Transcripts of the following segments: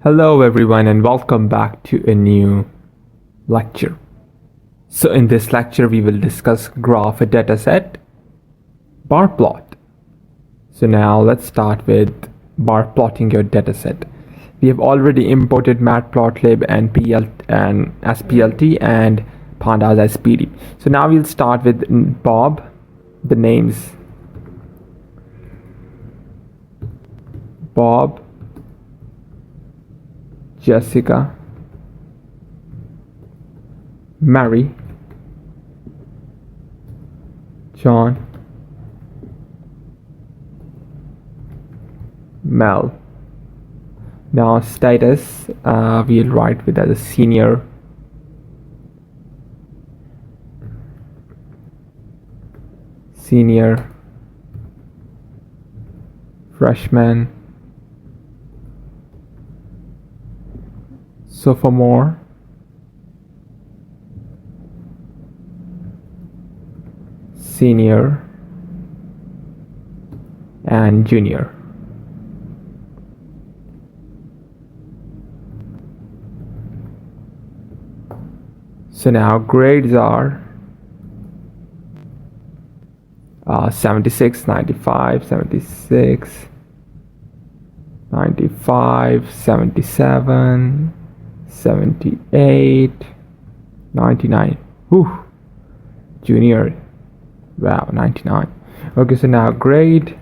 Hello everyone and welcome back to a new lecture. So in this lecture we will discuss graph a dataset, bar plot. So now let's start with bar plotting your dataset. We have already imported matplotlib and SPLT and pandas as PD. So now we'll start with Bob, the names Bob, Jessica, Mary, John, Mel. Now status, we'll write with as a senior, freshman, sophomore, senior, and junior. So now grades are 76, 95, 76, 95, 77, 78, 99. Whew. Junior, wow, 99. Okay, so now grade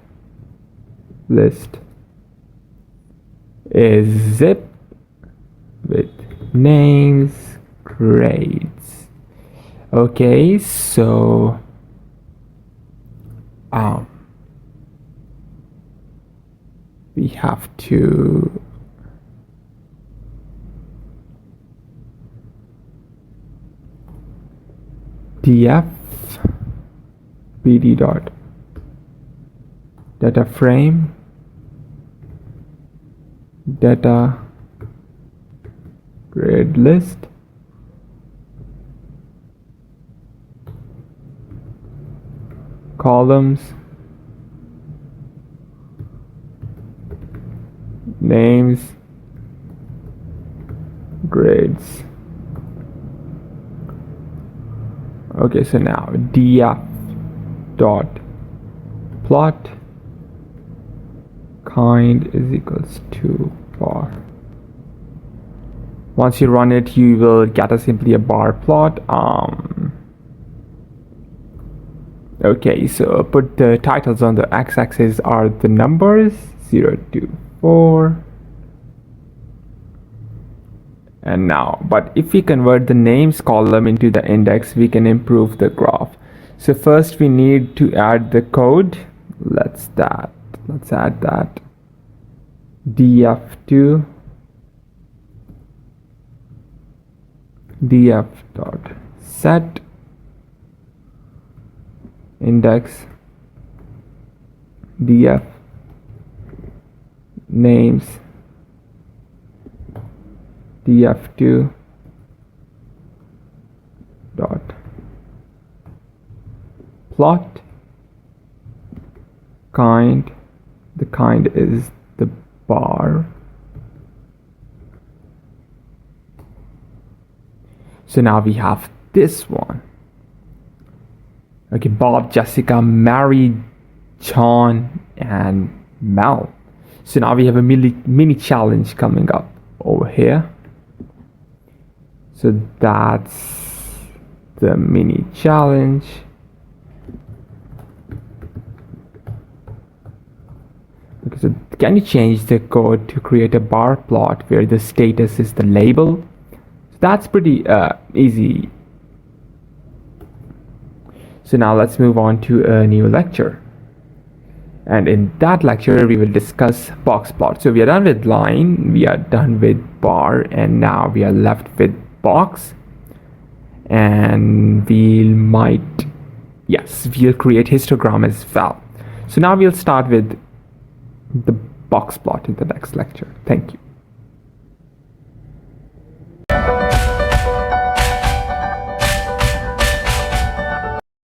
list is zip with names, grades. Okay, so we have to df pd dot data frame data grade list columns names grades. Okay, so now df dot plot kind is equals to bar. Once you run it, you will get simply a bar plot. Okay, so put the titles on the x-axis are the numbers 0 to 4. And now, but if we convert the names column into the index, we can improve the graph. So first we need to add the code. Let's add that df2 df dot set index df names df2 dot plot kind, the kind is the bar. So now we have this one. Okay, Bob, Jessica, Mary, John, and Mel. So now we have a mini challenge coming up over here. So that's the mini challenge. Okay, so can you change the code to create a bar plot where the status is the label? So that's pretty easy. So now let's move on to a new lecture. And in that lecture, we will discuss box plot. So we are done with line, we are done with bar, and now we are left with box. And we'll create histogram as well. So now we'll start with the box plot in the next lecture. Thank you.